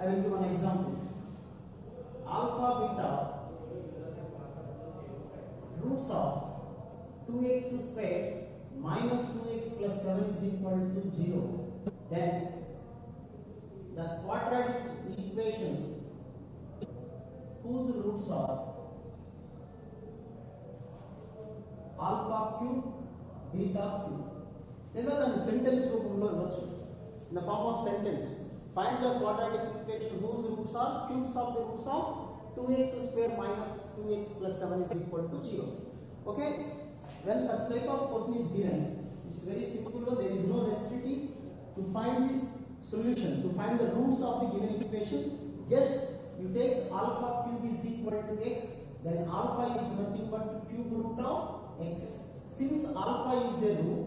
I will give an example. Alpha beta roots of 2x square minus 2x plus 7 is equal to 0. Then the quadratic equation whose roots are alpha cube beta cube. లేదా దాన్ని sentence రూపంలో ఇవ్వచ్చు. In the form of sentence, find the quadratic equation whose roots are cubes of the roots of 2x square minus 2x plus 7 is equal to 0. Okay, when such type of question is given, it's very simple. There is no necessity to find the solution, to find the roots of the given equation. Just you take alpha cube is equal to x, then alpha is nothing but cube root of x. Since alpha is a root,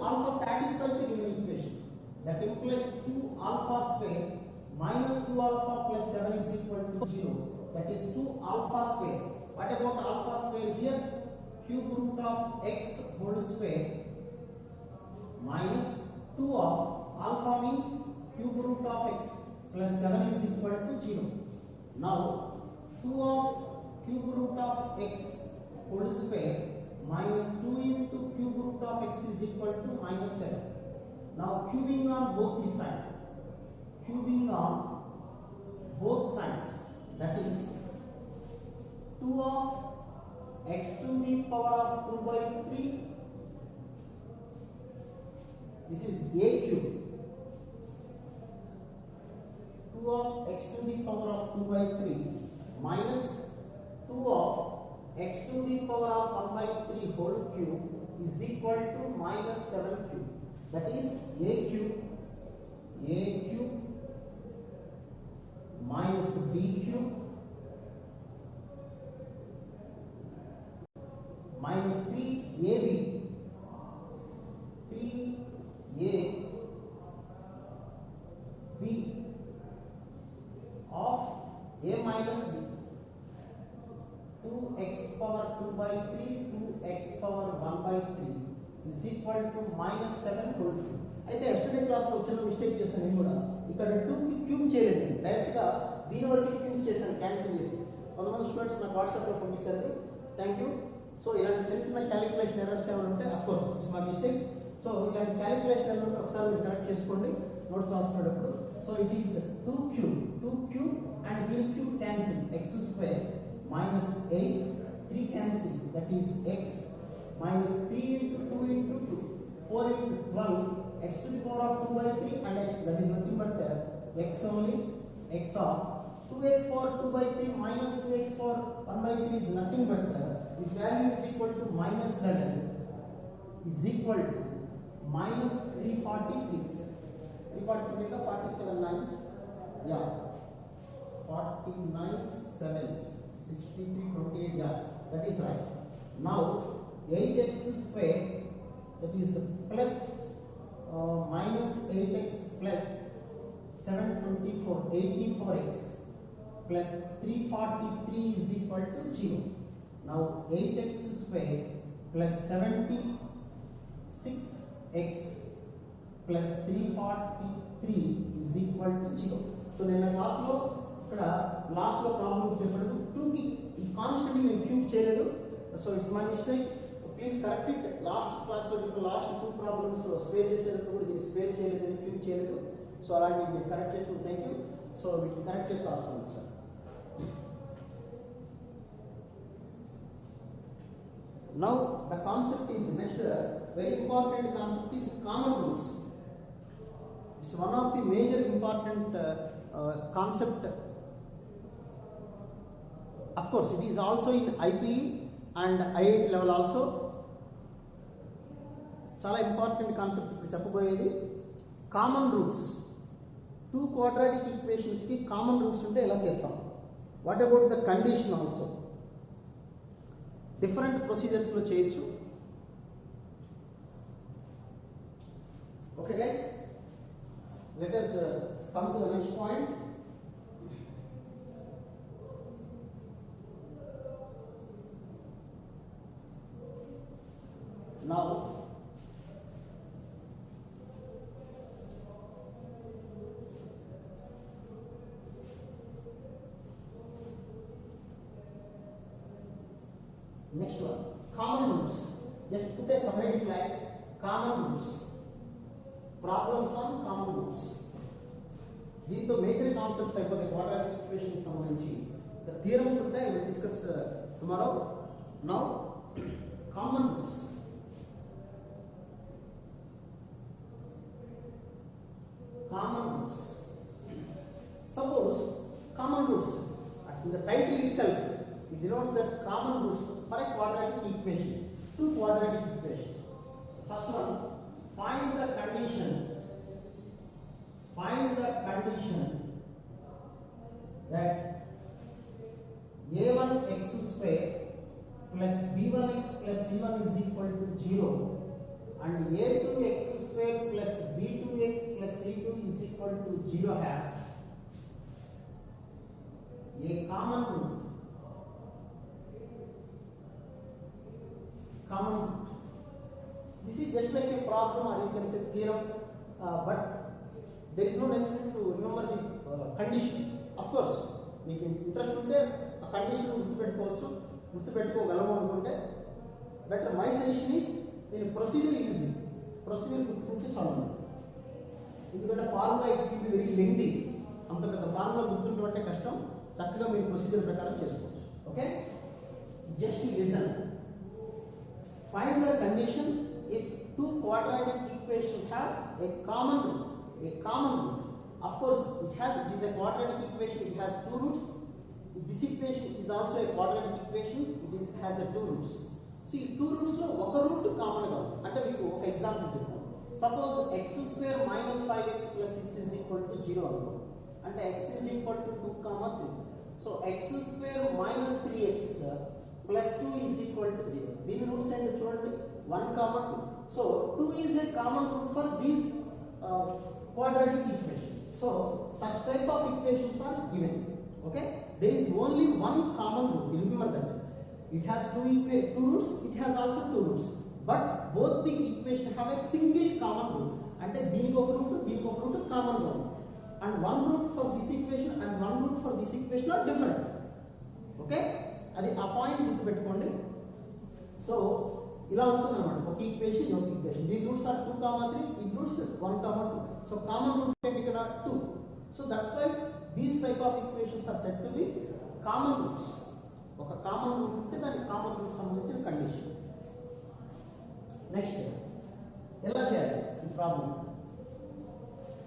alpha satisfies the given equation. That implies 2 alpha square minus 2 alpha plus 7 is equal to 0. That is 2 alpha square. What about alpha square here? Cube root of x whole square minus 2 of alpha means cube root of x plus 7 is equal to 0. Now 2 of cube root of x whole square minus 2 into cube root of x is equal to minus 7. Now cubing on both the sides. That is 2 of x to the power of 2 by 3. This is a cube. 2 of x to the power of 2 by 3 minus 2 of x to the power of 1 by 3 whole cube is equal to minus 7 cube. That is a cube minus b cube minus 3ab of a minus b. 2x power 2 by 3 2x power 1 by 3 is equal to minus 7 whole cube. అయితే yesterday క్లాస్లో వచ్చిన mistake చేశాను నేను కూడా. ఇక్కడ 2 కి cube చేయలేదు, డైరెక్ట్గా దీని వరకు క్యూబ్ చేశాను, క్యాన్సిల్ చేసి. కొంతమంది స్టూడెంట్స్ నాకు వాట్సాప్లో పంపించారు, థ్యాంక్ యూ. సో ఇలాంటి చిన్న చిన్న క్యాలిక్యులేషన్ ఎర్రర్స్ ఏమైనా ఉంటే of course it's my mistake. So ఇలాంటి క్యాలిక్యులేషన్ ఎర్రర్ ఉంటే ఒకసారి మీరు కరెక్ట్ చేసుకోండి నోట్స్ రాసుకునేటప్పుడు. So it is 2 cube and దీని cube cancel x square minus 8 3 cancel, that is x minus 3 into 2 into 2 4 into 12 x to the power of 2 by 3 and x, that is nothing but x only. X of 2x power 2 by 3 minus 2x power 1 by 3 is nothing but this value is equal to minus 7 is equal to minus 343 in the 47 lines, yeah, 49 sevens 63 28, yeah, that is right. Now 8x square, that is plus minus 8x plus 724 84x plus 343 is equal to 0. Now 8x square plus 76x plus 343 is equal to 0. So నిన్న క్లాస్లో ఇక్కడ లాస్ట్లో problem చెప్పినట్టు 2 కి constantly నేను cube చేయలేదు. So it's my mistake, please correct it. Last క్లాస్లో చెప్పిన లాస్ట్ 2 ప్రాబ్లమ్స్ స్క్వేర్ చేసేటప్పుడు కూడా దీన్ని స్క్వేర్ చేయలేదని క్యూబ్ చేయలేదు. సో అలాంటి మీరు కరెక్ట్ చేసిన థ్యాంక్ యూ. సో వీటిని కరెక్ట్ చేసి రాసుకోండి sir. Now the concept is next, very important concept is common roots. It's one of the major important concept. Of course it is also in IPE and IIT level also. చాలా important concept ఇప్పుడు చెప్పబోయేది common roots. 2 quadratic equations కి common roots ఉంటే ఎలా చేస్తాం? What about the condition also? Different procedures లో చేయొచ్చు. Okay guys, let us come to the next point. Now Next one, common roots. Just put a subheading like common roots. Problems on common roots. దీంతో major concepts అయిపోతాయి quadratic equations సంబంధించి. The theorems ఉంటాయి, we will discuss tomorrow. Now common roots. Common roots. Suppose common roots, in the title itself it denotes that common roots for a quadratic equation, two quadratic equation. First one, find the condition that a1x square plus b1x plus c1 is equal to 0 and a2x square plus b2x plus c2 is equal to 0 have a common root. This is just like a problem, or you can say theorem, but there is no necessity to remember the condition. Of course, మీకు interest ఉంటే ఆ condition గుర్తుపెట్టుకోగలము అనుకుంటే better. My suggestion is దీని procedure easy, procedure గుర్తుకుంటే చాలు. ఎందుకంటే formula it will be very lengthy, అంత పెద్ద formula గుర్తుంటే కష్టం. చక్కగా మీరు ప్రొసీజర్ ప్రకారం చేసుకోవచ్చు. Okay, just listen. Find the condition if two quadratic equations have a common root. Of course, it is a quadratic equation, it has two roots. This equation is also a quadratic equation, has a two roots. So ఈ two roots లో ఒక route common గా ఉంది. అంటే మీకు ఒక example చెప్తాను. Suppose x square minus 5x plus 6 is equal to 0 అనుకో. అంటే x is equal to 2, 3. So x square minus 3x plus 2 is equal to 0. దీని రూట్స్ ఏంటో చూడండి, 1, 2. So 2 is a common root for these quadratic equations. So such type of equations are given. Okay, there is only one common root. Remember that it has two roots, it has also two roots, but both the equation have a single common root. అంటే దీనికి ఒక route common గా ఉంది. And one root for this equation and one root for this equation are different. Okay, అది ఆ point గుర్తుపెట్టుకోండి. So ఇలా ఉంటుంది అన్నమాట, ఒక ఈక్వేషన్. దీని రూట్స్ ఆర్ 2, 3, ఈ రూట్స్ 1, 2. సో కామన్ రూట్ ఏంటి ఇక్కడ 2. So that's why these type of equations are set to be common roots. ఒక కామన్ రూట్ ఉంటే దానికి కామన్ రూట్ సంబంధించిన కండిషన్. నెక్స్ట్ ఎలా చేయాలి ఈ ప్రాబ్లం,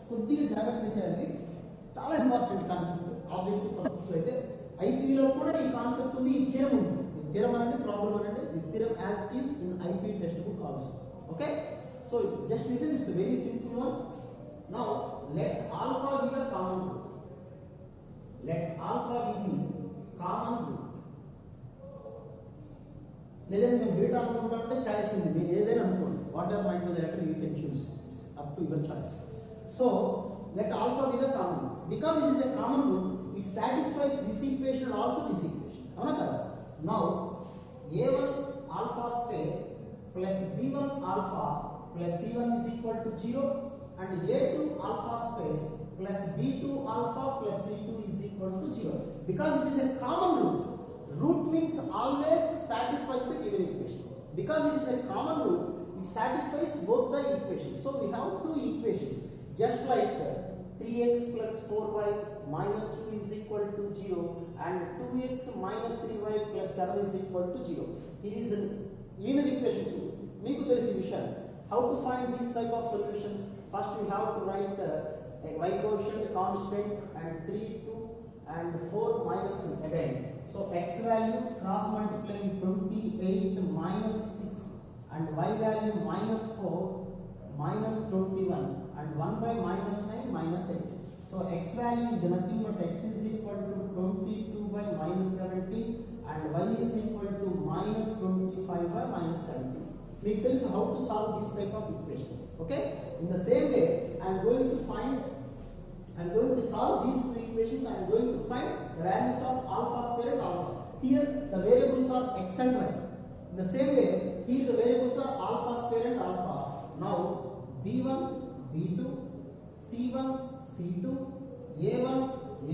కొద్దిగా జాగ్రత్తగా చేయాలి. చాలా ఇంపార్టెంట్ కాన్సెప్ట్. ఆబ్జెక్టివ్ పర్పస్ అయితే ఐపీలో కూడా ఈ కాన్సెప్ట్ ఉంది, ఈ థియరం ఉంది. థియరం అనేది ప్రాబ్లం అనేది this theorem as it is in IP text book also. Okay, so just listen, it's very simple one. Now let alpha be the common root. లేదంటే మేము బీటా అనుకుంటామంటే చాయిస్ ఉంది, మీరు ఏదైనా అనుకోండి. Whatever might be the letter you can choose, it's up to your choice. So let alpha be the common root. Because it is a common root, it satisfies this equation and also this equation. అవునా కదా? Now a1 alpha square plus b1 alpha plus c1 is equal to 0 and a2 alpha square plus b2 alpha plus c2 is equal to 0. Because it is a common root, root means always satisfies the given equation. Because it is a common root, it satisfies both the equations. So we have two equations, just like 3x plus 4y minus 2 is equal to 0 and 2x minus 3y plus 7 is equal to 0. Here is a linear equations. Meeku telisi vishayam. How to find these type of solutions? First we have to write a y coefficient constant and 3, 2 and 4 minus 3 again. So x value cross multiplying 28 minus 6 and y value minus 4 minus 21 and 1 by minus 9 minus 8. So x value is nothing but x is equal to 22 by minus 17 and y is equal to minus 25 by minus 17. We tell you how to solve this type of equations. Okay, in the same way I am going to solve these two equations. I am going to find the values of alpha square and alpha. Here the variables are x and y. In the same way here the variables are alpha square and alpha. Now b1 b2 c1 c2 a1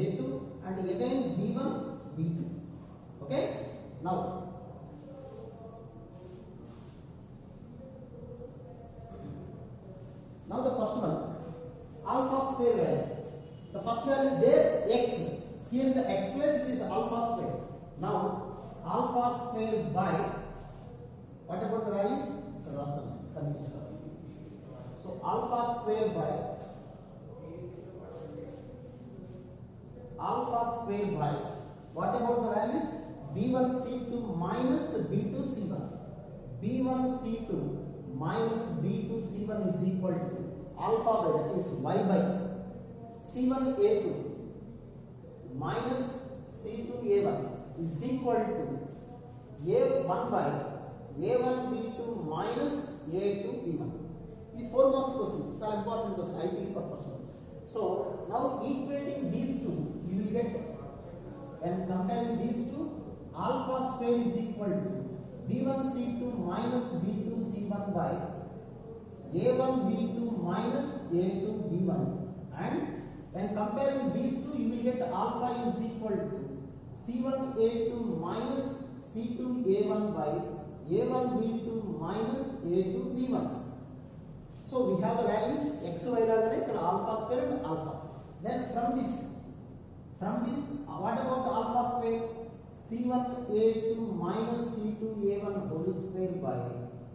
a2 and again b1 b2. Okay, now Now the first one, alpha square value. The first value there x. Here in the x place it is alpha square. Now alpha square by, what about the values? So alpha square by what about the values? B1 C2 minus B2 C1. B1 C2 minus B2 C1 is equal to alpha by, that is y by C1 A2 minus C2 A1 is equal to A1 by A1 B2 minus A2 B1. This 4 marks question. It's an important question, IP purpose. So now equating these two, you will get, when comparing these two, alpha square is equal to B1 C2 minus B2 C1 by A1 B2 minus A2 B1, and when comparing these two, you will get alpha is equal to C1 A2 minus C2 A1 by A1 B2 minus A2 B1. So we have the values x, y lagane alpha square and alpha. Then from this, what about alpha square? C1 A2 minus C2 A1 whole square by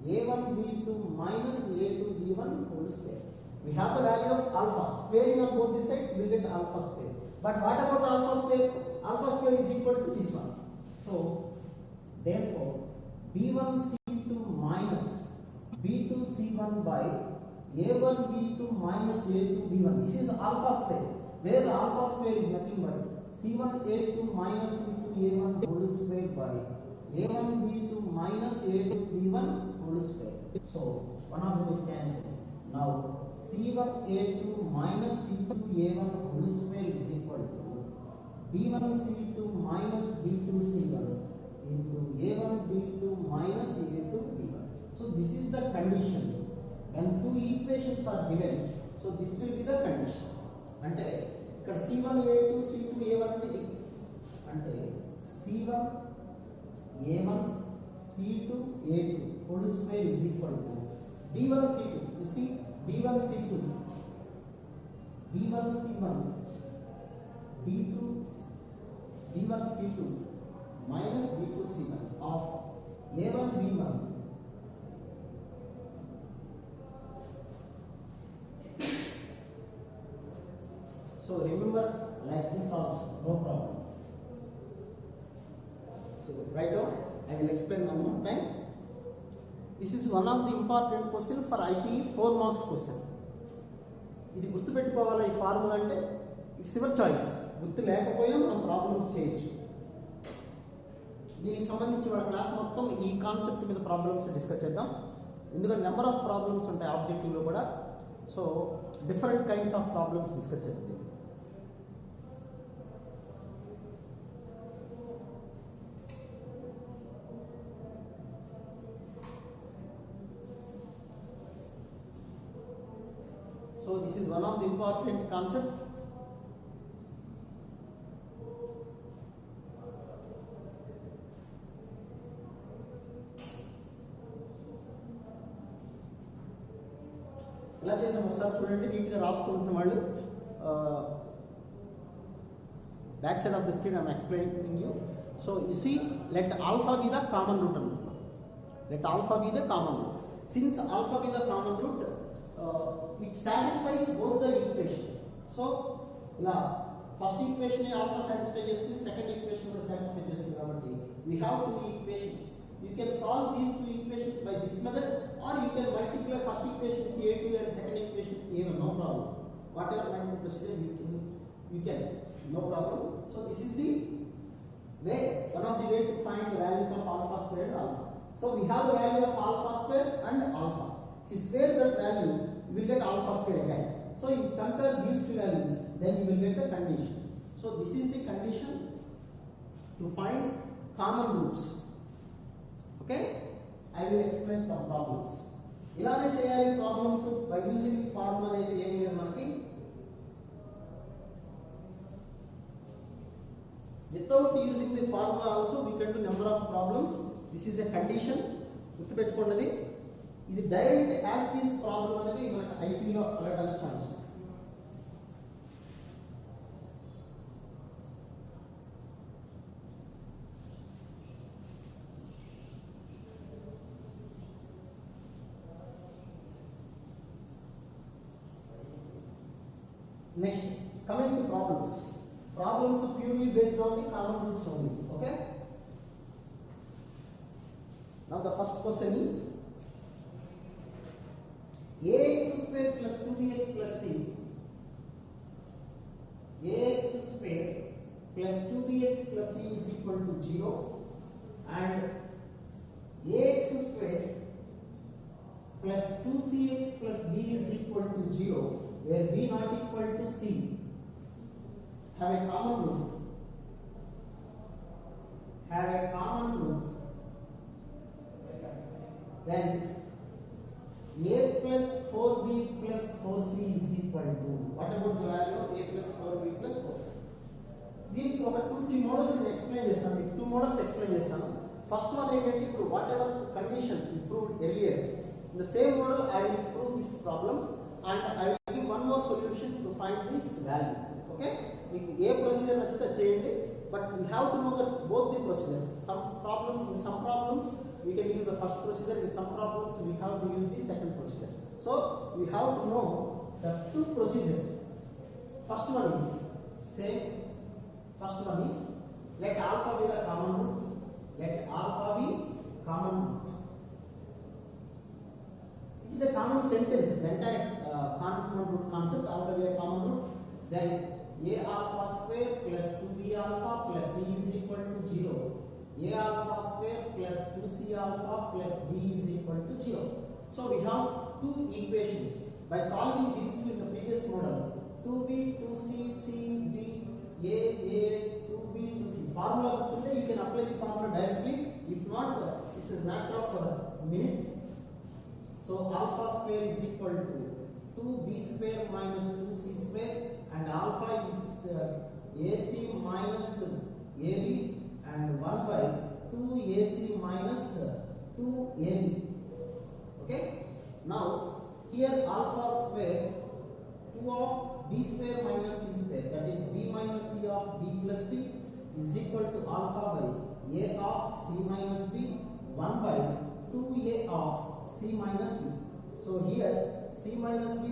A1 B2 minus A2 B1 whole square. We have the value of alpha. Squaring on both the sides, we will get alpha square. But what about alpha square? Alpha square is equal to this one. So therefore B1 C2 minus B2 C1 by A1 B2 minus A2 B1. This is alpha square, where the alpha square is nothing but C1 A2 minus C2 A1 whole square by A1 B2 minus A2 B1 whole square. So one of them is cancelled. Now C1 A2 minus C2 A1 whole square is equal to B1 C2 minus B2 C1 into A1 B2 minus A2 B1. So this is the condition. When two equations are given, so this will be the condition. Ante ikkada C1 A2 C2 A1 ante ante C1 A1 C2 A2 whole square is equal to B1 C2. You see, B1 C2 B1 C1 B1 C2 minus B2 C1 of A1 B1 So remember like this also, no problem. So write down, I will explain one more time. This is one of the important question for IPE 4 marks question. ఇది గుర్తుపెట్టుకోవాలా ఈ formula అంటే it's your choice. గుర్తు లేకపోయినా మనం problems చేయొచ్చు. దీనికి సంబంధించి మన క్లాస్ మొత్తం ఈ కాన్సెప్ట్ మీద ప్రాబ్లమ్స్ డిస్కస్ చేద్దాం. ఎందుకంటే నెంబర్ ఆఫ్ ప్రాబ్లమ్స్ ఉంటాయి ఆబ్జెక్టివ్లో కూడా. So different kinds of problems discuss చేద్దాం. So this is one of the important concept. ఇలా చేసాం ఒకసారి చూడండి, నీట్గా రాసుకుంటున్న వాళ్ళు. Back side of the screen I'm explaining you. So you see, let alpha be the common root అనుకుంటున్నాం. Let alpha be the common root. Since alpha be the common root, it satisfies both the equation. So ఇలా first equation alpha satisfy చేస్తుంది, second equation కూడా satisfy చేస్తుంది. కాబట్టి we have two equations. You can solve these two equations by this method, or you can multiply first equation with A2 and second equation with A1, no problem. Whatever kind of procedure you can, no problem. So this is the way, one of the way to find the values of alpha square and alpha. So we have the value of alpha square and alpha. If you square that value, you will get alpha square again. So you compare these two values, then you will get the condition. So this is the condition to find common roots. Okay, I will explain some problems. ఇలానే చేయాలి problems by using formula అనేది ఏమీ లేదు మనకి. Without using the formula also we can do number of problems. This is a condition. గుర్తుపెట్టుకోండి, ఇది direct as is problem అనేది మనకి ఐపీలో Next, coming to problems. Problems are purely based on the common roots only. Okay. Now the first question is ax square plus 2bx plus c. Ax square plus 2bx plus c is equal to 0, and ax square plus 2cx plus b is equal to 0, where b not equal to c have a common root. Then a plus 4b plus 4c is equal to, what about the value of a plus 4b plus 4c? దీనికి ఒక 2-3 models నేను explain చేస్తాను. మీకు 2 models explain చేస్తాను. First one ఏంటంటే, ఇప్పుడు what ever condition improved earlier, in the same model I will improve this problem and I will give one more solution to find this value. Okay, మీకు ఏ procedure నచ్చితే చేయండి, but you have to know that both the procedure. Some problems we can use the first procedure, in some problems we have to use the second procedure. So we have to know the 2 procedures. First one is let alpha be the common root. Let alpha be common root. It is a common sentence, the entire common root concept, alpha be a common root. Then a alpha square plus 2b alpha plus c is equal to 0. A alpha square plus 2c alpha plus b is equal to 0. So we have 2 equations. By solving these two in the previous model, 2b, 2c, cb, a, 2b, 2c. Formula today you can apply the formula directly. If not, it's a matter of a minute. So alpha square is equal to 2b square minus 2c square, and alpha is ac minus ab, and 1 by 2ac minus 2ab. Okay, now here alpha square 2 of b square minus c square, that is b minus c of b plus c, is equal to alpha by a of c minus b, 1 by 2a of c minus b. So here c minus b,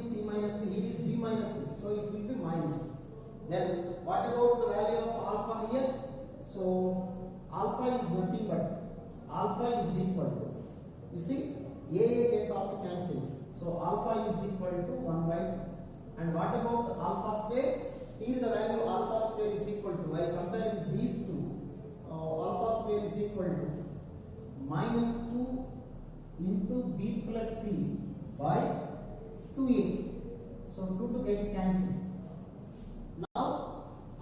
here is b minus c, so it will be minus. Then what about the value of alpha here? So alpha is nothing but alpha is equal to, you see, a gets also cancelled, so alpha is equal to 1 by 2. And what about alpha square? Here the value alpha square is equal to, while comparing these two, alpha square is equal to minus 2 into b plus c by 2a. So 2 gets cancelled. Now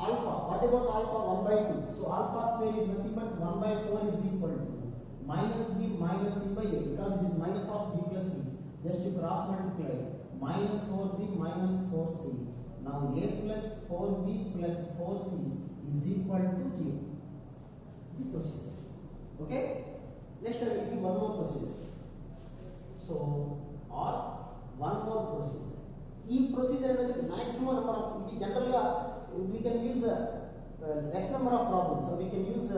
alpha, what about alpha? 1 by 2. So alpha square is nothing but 1 by 4 is equal to minus b minus c by a, because it is minus of b plus c. Just to cross multiply, minus 4b minus 4c. Now a plus 4b plus 4c is equal to 0. The procedure. Okay. Next I will give one more procedure. So or one more procedure. This procedure is the maximum number of, generally we can use less number of problems, so we can use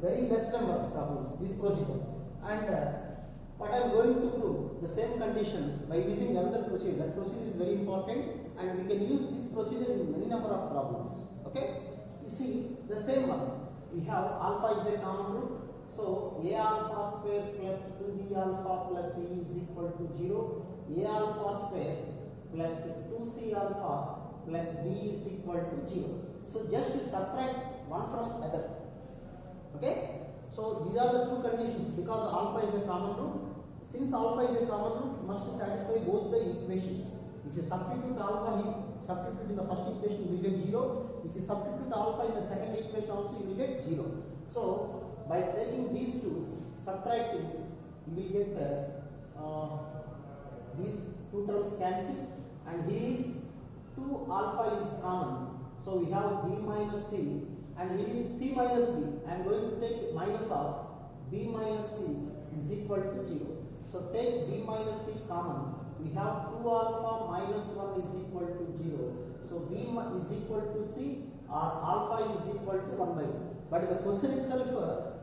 very less number of problems, this procedure. And what I am going to prove, the same condition by using another procedure. That procedure is very important, and we can use this procedure in many number of problems. Okay, you see the same one. We have alpha is a common root, so a alpha square plus 2b alpha plus c is equal to 0. A alpha square plus 2c alpha plus b is equal to 0. So just to subtract one from other. Okay, so these are the 2 conditions, because alpha is a common root. Since alpha is a common root, must satisfy both the equations. If you substitute alpha here, substitute in the first equation, you will get 0. If you substitute alpha in the second equation also, you will get 0. So by taking these two, subtracting, you will get these 2 terms cancel, and here is 2 alpha is common, so we have b minus c, and here is c minus b. I am going to take minus of b minus c is equal to 0. So take b minus c common, we have 2 alpha minus 1 is equal to 0. So b is equal to c, or alpha is equal to 1 by 2. But in the question itself,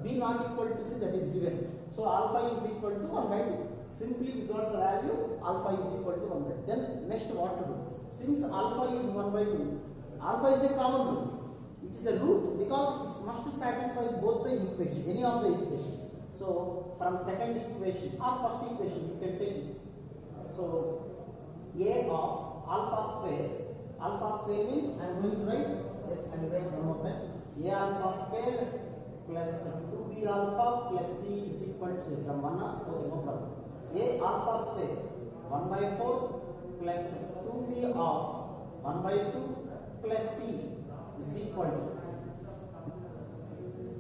b not equal to c, that is given. So alpha is equal to 1 by 2. Simply we got the value alpha is equal to 1 by 2. Then next what to do? Since alpha is 1 by 2, alpha is a common root. It is a root because it must satisfy both the equation, any of the equations. So from second equation or first equation you can take it. So a of alpha square means I am going to write, yes, I will write one more time. A alpha square plus 2b alpha plus c is equal to, from 1 to no problem. A alpha square 1 by 4 plus 2b of 1 by 2 plus c is equal to,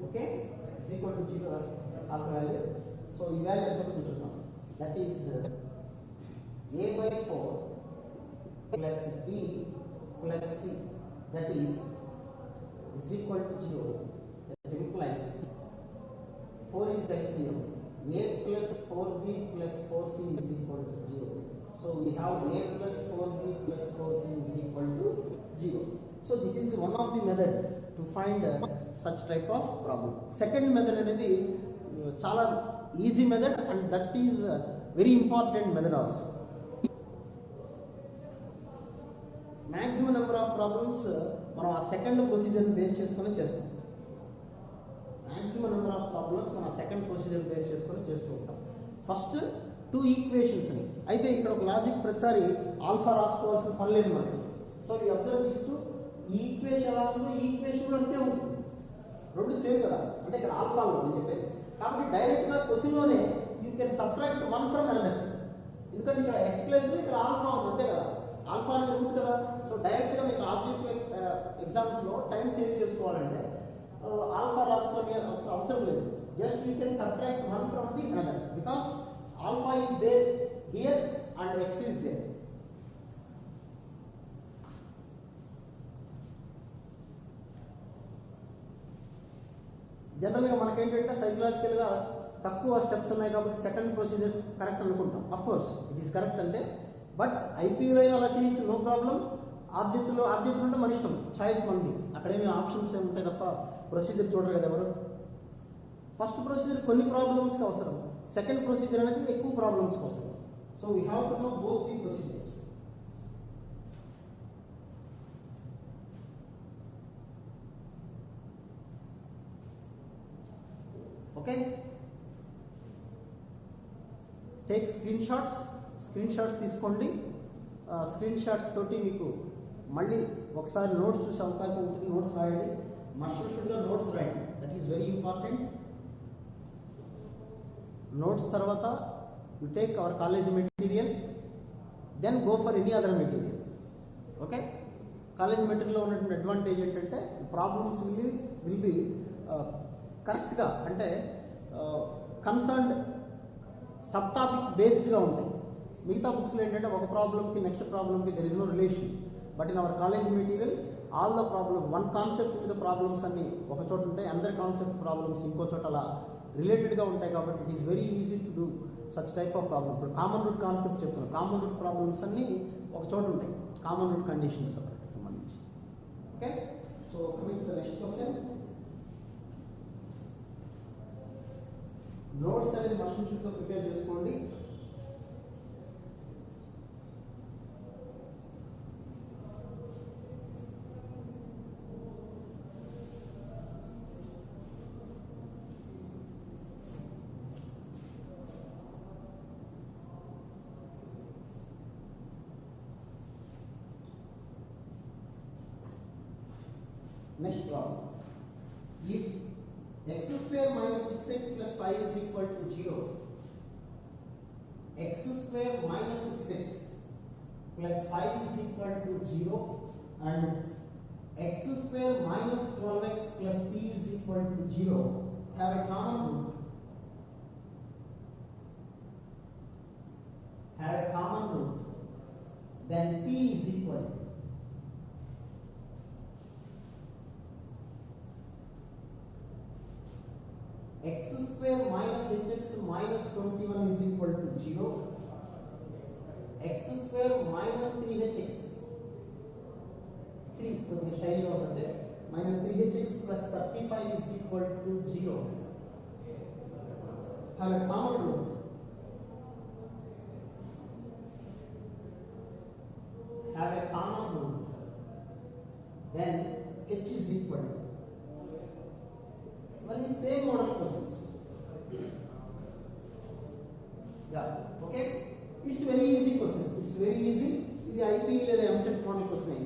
okay, is equal to 0 alpha value. So ఈ value ఎంత వస్తుందో చూద్దాం. That is a by 4 plus b plus c, that is equal to 0. That implies 4 is LCM. A plus 4b plus 4c is equal to 0. So we have a plus 4b plus 4c is equal to 0. So this is the one of the method to find such type of problem. Second method అనేది చాలా easy method and that is very important method also. Maximum number of problems మనం ఆ second procedure base చేసుకొని చేస్తాం. maximum number of problems మనం ఆ second procedure base చేసుకొని చేస్తూ ఉంటాం. ఫస్ట్ 2 ఈక్వేషన్స్ ని అయితే ఇక్కడ ఒక లాజిక్ ప్రతిసారి ఆల్ఫా రాసుకోవాల్సిన పని లేదు మనకి. So we observe this two ఈ ఈక్వేషన్ ఎలా ఉందో ఈ ఈక్వేషన్ కూడా అంతే ఉంటుంది, రెండు సేమ్ కదా, అంటే ఇక్కడ ఆల్ఫాలో నేను చెప్పేది. కాబట్టి డైరెక్ట్ గా క్వశ్చన్ లోనే you can subtract one from another, ఎందుకంటే ఇక్కడ ఎక్స్ ప్లేస్ లో ఇక్కడ ఆల్ఫా ఉంది అంతే కదా, ఆల్ఫా అనేది రూట్ కదా. సో డైరెక్ట్ గా మీకు ఆబ్జెక్ట్ ఎగ్జామ్స్ లో టైం సేవ్ చేసుకోవాలంటే ఆల్ఫా రాసుకొని అవసరం లేదు, just you can subtract one from the another because alpha is there here and x is there. జనరల్గా మనకేంటంటే సైకలాజికల్గా తక్కువ స్టెప్స్ ఉన్నాయి కాబట్టి సెకండ్ ప్రొసీజర్ కరెక్ట్ అనుకుంటాం. Of course it is correct అంతే, బట్ ఐపీలో అయినా అలా చేయొచ్చు, నో ప్రాబ్లం. ఆబ్జెక్ట్ ఉంటే మన ఇష్టం, చాయిస్ మనది, అక్కడేమి ఆప్షన్స్ ఏమి ఉంటాయి తప్ప ప్రొసీజర్ చూడరు కదా ఎవరు. ఫస్ట్ ప్రొసీజర్ కొన్ని ప్రాబ్లమ్స్కి అవసరం, సెకండ్ ప్రొసీజర్ అనేది ఎక్కువ ప్రాబ్లమ్స్కి అవసరం. So we have to know both the procedures. Okay, take screen shots తీసుకోండి. స్క్రీన్ షాట్స్ తోటి మీకు మళ్ళీ ఒకసారి నోట్స్ చూసే అవకాశం ఉంటుంది, నోట్స్ రాయండి, మస్ట్గా నోట్స్ రాయండి, that is very important. Notes తర్వాత you take our college material, then go for any other material. Okay, college మెటీరియల్లో ఉన్నటువంటి అడ్వాంటేజ్ ఏంటంటే ప్రాబ్లమ్స్ విల్ బి కరెక్ట్గా, అంటే కన్సర్న్డ్ సబ్ టాపిక్ బేస్డ్గా ఉంటాయి. మిగతా బుక్స్లో ఏంటంటే ఒక ప్రాబ్లమ్కి నెక్స్ట్ ప్రాబ్లమ్కి there is no relation, but in our college material all the problem one concept మీద ప్రాబ్లమ్స్ అన్ని ఒక చోట ఉంటాయి, అందరి కాన్సెప్ట్ ప్రాబ్లమ్స్ ఇంకో చోట అలా రిలేటెడ్గా ఉంటాయి. కాబట్టి it is very easy to do such type of problem. ఇప్పుడు కామన్ రూట్ కాన్సెప్ట్ చెప్తున్నాను, కామన్ రూట్ ప్రాబ్లమ్స్ అన్నీ ఒక చోట ఉంటాయి, కామన్ రూట్ కండిషన్స్ సంబంధించి. Okay, so coming to the next question. Notes అనేది మస్ట్గా ప్రిపేర్ చేసుకోండి. Next problem. If x square minus 6x plus 5 is equal to 0, x square minus 6x plus 5 is equal to 0 and x square minus 12x plus p is equal to 0 have a common root. Then p is equal to x square minus hx minus 21 is equal to 0, x square minus 3hx 3 కొద్దిగా స్టైల్గా ఉంటుంది, minus 3hx plus 35 is equal to 0 have a common root. have a common root, then h is equal to only same model questions. Yeah, okay. It's very easy question. It's very easy. This IP లేదా MCET model question.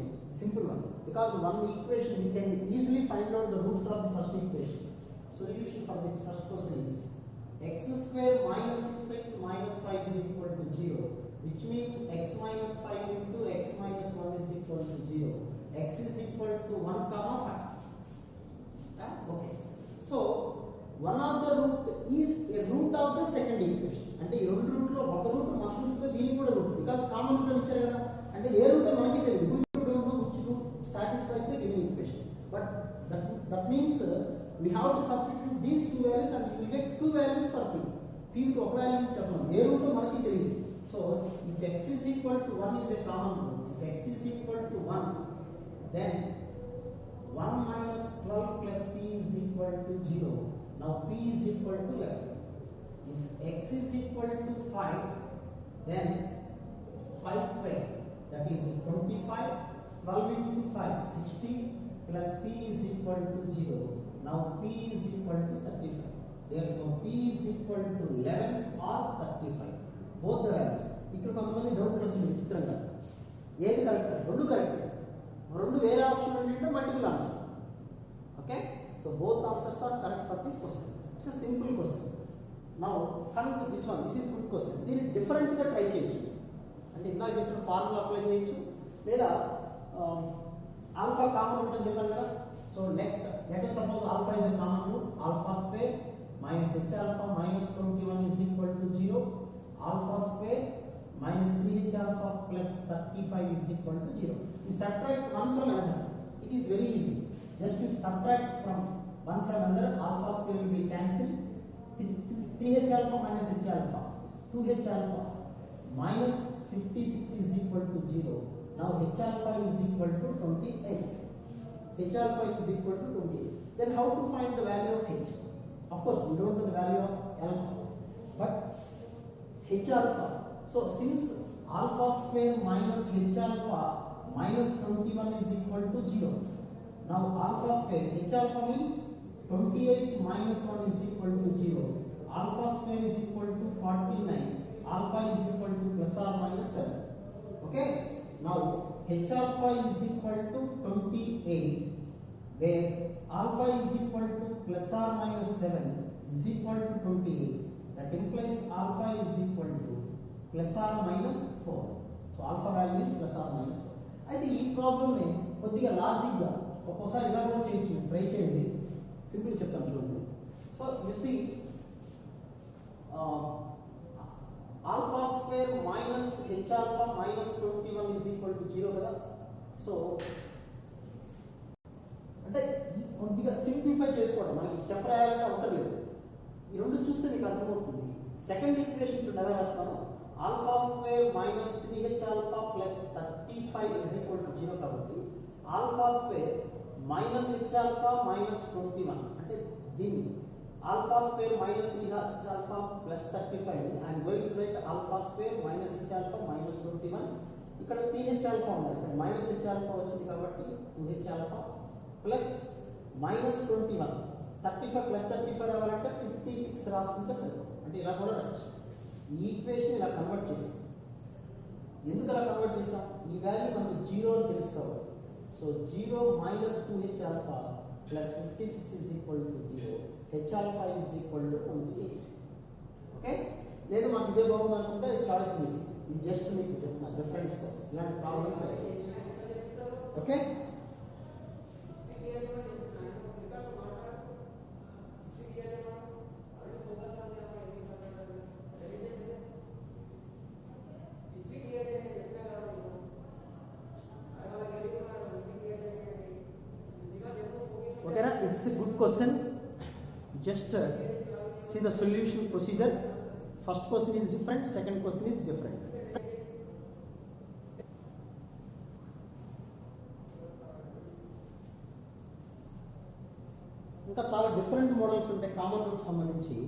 Simple one. Because one equation you can easily find out the roots of the first equation. Solution for this first question is x square minus 6x minus 5 is equal to 0, which means x minus 5 into x minus 1 is equal to 0. X is equal to 1 comma 5. Yeah, okay. So one of the root is a root of the second equation. అంటే ఈ రెండు route లో ఒక route మరొక route లో దీనికి కూడా route, because common route ఇచ్చారు కదా. అంటే ఏ రూట్ మనకి తెలియదు, we don't know which root satisfies the given equation, but that means we have to substitute these two values and we will get two values for p. P కి ఒక value చెప్పడం, ఏ route మనకి తెలియదు. So if x is equal to 1 is a common root, if x is equal to 1, then 1 minus 12 plus p is equal to 0. Now p is equal to 11. If x is equal to 5, then 5 square, that is 25, 12 into 5, 60, plus p is equal to 0. Now p is equal to 35. Therefore p is equal to 11 or 35. Both the values. ఇక్కడ కొంతమంది doubt వస్తుంది విచిత్రంగా, ఏది correct? రెండు correct, రెండు వేరే option ఏంటంటే multiple answer. Okay, so both answers are correct for this question. It's a simple question. Now coming to this one, this is good question. దీన్ని డిఫరెంట్గా ట్రై చేయొచ్చు. అంటే ఇందాక చెప్పిన ఫార్ములా అప్లై చేయొచ్చు, లేదా ఆల్ఫా కామన్ రూట్ అని చెప్పాను కదా. So let us suppose alpha is a common root, alpha square minus h alpha minus 21 is equal to 0. Alpha square minus 3h alpha plus 35 is equal to 0. You subtract one from another. It is very easy. Just you subtract from one from another, alpha square will be cancelled. 3h alpha minus h alpha, 2h alpha minus 56 is equal to 0. Now h alpha is equal to 28. H alpha is equal to 28. Then how to find the value of h? Of course, we don't know the value of alpha, but h alpha. So since alpha square minus h alpha minus 21 is equal to 0. Now alpha square, h alpha means 28 minus 1 is equal to 0. Alpha square is equal to 49. Alpha is equal to plus or minus 7. Okay. Now h alpha is equal to 28, where alpha is equal to plus or minus 7 is equal to 28. That implies alpha is equal to plus or minus 4. So alpha value is plus or minus 4. అయితే ఈ ప్రాబ్లమ్ని కొద్దిగా లాజిక్గా ఒక్కోసారి ఇలా కూడా చేయొచ్చు, try చేయండి. Simple చెప్తాను చూడండి. So you see alpha square minus h alpha minus 21 is equal to 0 కదా. సో అంటే కొద్దిగా సింప్లిఫై చేసుకోవడం, మనకి స్టెప్ రాయాలంటే అవసరం లేదు. ఈ రెండు చూస్తే మీకు అర్థమవుతుంది. సెకండ్ ఈక్వేషన్ చూడండి ఎలా రాస్తాను. Alpha square minus 3h alpha plus 35 is equal to 0 కాబట్టి alpha square minus h alpha minus 21, అంటే దీన్ని alpha square minus 3h alpha plus 35. I am going to write alpha square minus h alpha minus 21. ఇక్కడ 3h alpha ఉంది, ఇక్కడ minus h alpha వచ్చింది కాబట్టి 2h alpha plus minus 21. 35 plus 35 రావాలంటే 56 రాసుకుంటే సరే. అంటే ఇలా కూడా రాయొచ్చు. ఈ ఈక్వేషన్ ఇలా కన్వర్ట్ చేసాం. ఎందుకు అలా కన్వర్ట్ చేసాం? ఈ వాల్యూ మనకు 0 అని తెలుసుకోవాలి. So 0 minus 2h alpha plus 56 is equal to 0. h alpha is equal to 28. Okay, లేదు మాకు ఇదే బాగుంది అనుకుంటే చాయిస్ మీకు, ఇది జస్ట్ మీకు చెప్తున్నాను రిఫరెన్స్ కోసం. ఇలాంటి ప్రాబ్లమ్స్ అయితే ఓకే. ఓకేనా, it's a good question. Just see the solution procedure. First question is different, second question is different. ఇంకా చాలా డిఫరెంట్ మోడల్స్ ఉంటాయి కామన్ రూట్ సంబంధించి.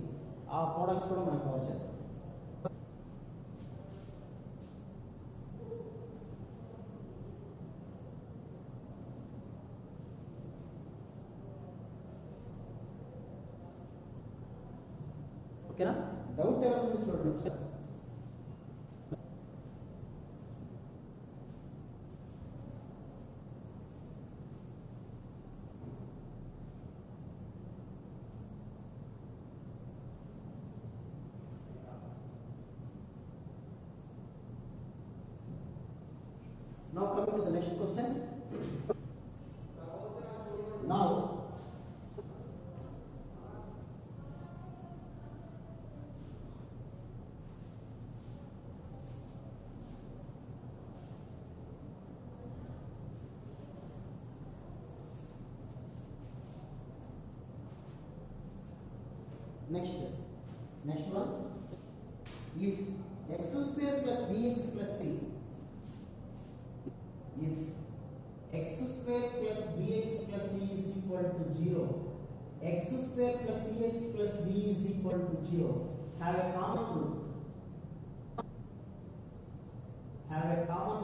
ఆ మోడల్స్ కూడా మనం కవర్ చేద్దాం. ఓకేనా? డౌట్ ఎవరైనా చూడండి ఒకసారి. Now coming to the next question. Now next one, if x square plus bx plus c, if x square plus bx plus c is equal to 0, x square plus cx plus b is equal to 0, have a common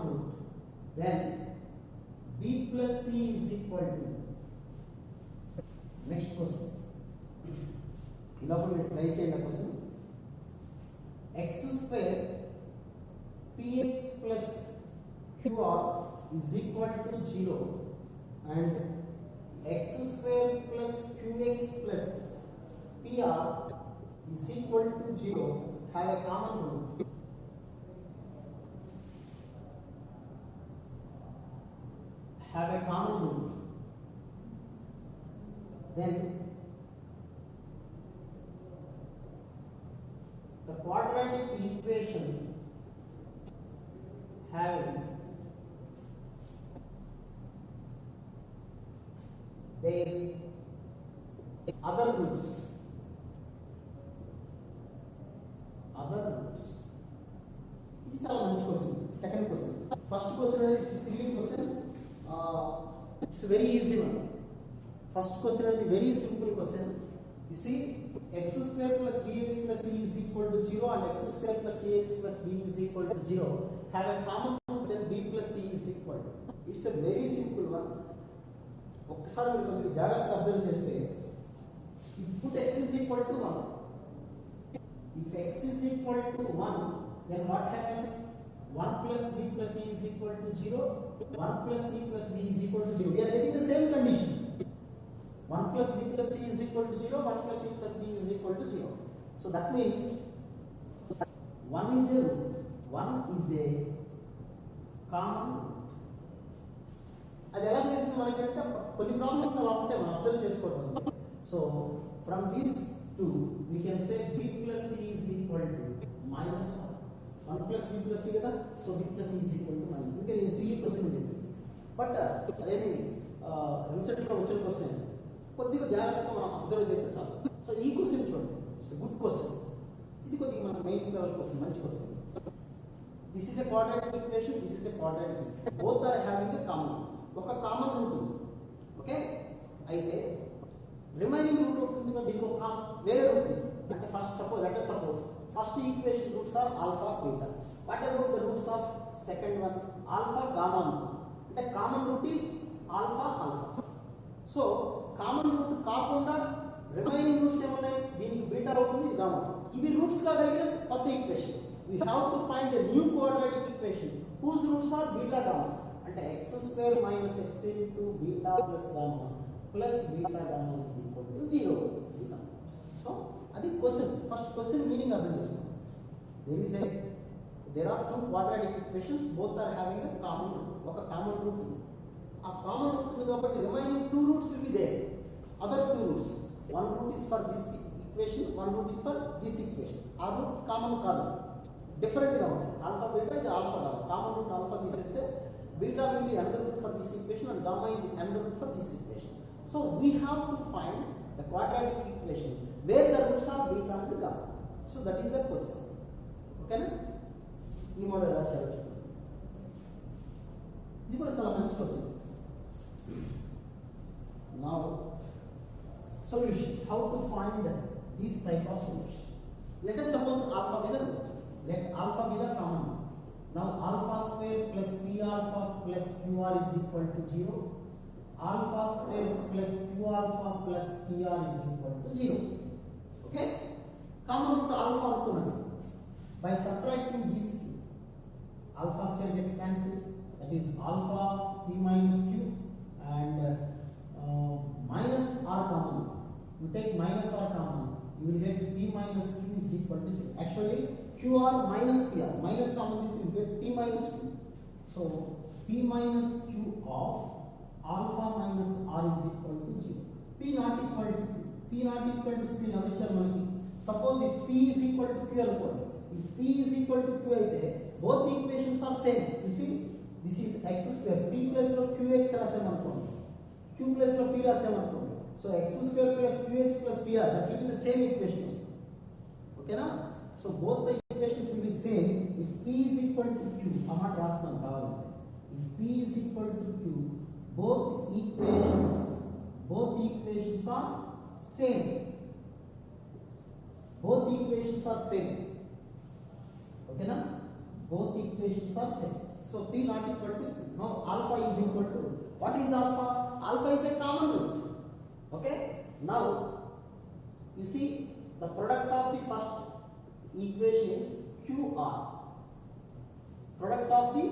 root, then b plus c is equal to, next question, ఇలా మీరు try చేయండి question. x square px plus qr is equal to 0 and x square plus qx plus pr is equal to 0 have a common root. Then the quadratic equation having their other roots. It is a lunch question. Second question. First question is silly question. It's a very easy one. First question is a very simple question. You see, x square plus bx plus c is equal to 0 and x square plus cx plus b is equal to 0. Have a common root, then b plus c is equal to. It's a very simple one. ఒక్కసారి మీరు కొద్దిగా జాగ్రత్తగా observe చేస్తే, if put x is equal to 1, if x is equal to 1, then what happens? 1 plus b plus c is equal to 0, 1 plus c plus b is equal to 0. We are getting the same condition. 1 plus b plus c is equal to 0, 1 plus c plus b is equal to 0. So that means 1 is a root, 1 is a common root. అది ఎలా తెలిసింది మనకంటే కొన్ని problems అలా ఉంటాయి, మనం observe చేసుకోవడం. So from these two we can say b plus c is equal to minus 1. 1 plus b plus c కదా, so b plus c is equal to minus. ఇంకా నేను సిల్లీ క్వశ్చన్ చెప్పింది, బట్ అదేమి రిసల్ట్లో వచ్చిన క్వశ్చన్ కొద్దిగా జాగ్రత్తగా మనం అబ్జర్వ్ చేస్తే చాలు. సో ఈ క్వశ్చన్ చూడండి, ఇట్స్ గుడ్ క్వశ్చన్. ఇది కొద్దిగా మన మెయిన్స్ లెవెల్ క్వశ్చన్, మంచి question. This is a quadratic equation, this is a quadratic equation, both are having a common, ఒక కామన్ రూట్ ఉంది. ఓకే, అయితే రిమైనింగ్ రూట్ ఉంటుంది కదా, దీనికి ఒక వేరే రూట్ ఉంది. అంటే first suppose first equation roots are alpha beta. What about the roots of second one? Alpha gamma. అంటే common root is alpha. So common root కాకుండా రిమైనింగ్ రూట్స్ ఏమున్నాయి? దీనికి బీటా అవుతుంది, ఇది గామా. ఇవి రూట్స్ కాగలిగిన కొత్త equation. We have to find a new quadratic equation whose roots are beta gamma. అంటే x square minus x into beta plus gamma plus beta gamma is equal to 0. So అది క్వశ్చన్. First question meaning అర్థం చేసుకోండి. There are two quadratic equations, both are having a common root. ఒక common root ఉంది. ఆ common root ఉంది కాబట్టి remaining two roots will be there. Other two roots, one root is for this equation, one root is for this equation. ఆ root common కాదు, డిఫరెంట్గా ఉంటుంది. Alpha beta, ఇది alpha gamma. Common root alpha తీసేస్తే beta will be another root for this equation and gamma is another root for this equation. So we have to find the quadratic equation where the roots are beta and gamma. So that is the question. Okay na? ఈ model ఎలా చేయాలి? ఇది కూడా చాలా మంచి question. Now solution, how to find these type of solution. Let us suppose alpha be the root. Let alpha be the common root. Now alpha square plus p alpha plus qr is equal to 0. Alpha square plus q alpha plus pr is equal to 0. Okay? Common root alpha అనుకున్నాను. By subtracting these two, alpha square gets cancelled, that is alpha of p minus q, and minus r common. You take minus r common, you will get p minus q is equal to 0. Actually qr minus pr, minus common is you get p minus q. So p minus q of alpha minus r is equal to 0. P not equal to q, p not equal to q navichala manaki. Suppose if p is equal to q అనుకోండి. If p is equal to q అయితే both the equations are same. You see, this is x square, p plus లో qx రాసాం అనుకోండి, q plus లో p రాసాం అనుకోండి. So x square plus qx plus pr, that will be the same equation. Okay na? So both the equations will be same if p is equal to q. అమాట రాస్తాం కావాలంటే. If p is equal to q, both equations are same. Both equations are same. Okay na? Both equations are same. So p not equal to q. Now alpha is equal to, what is alpha? Alpha is a common root. Okay? Now you see the product of the first equation is qr. Product of the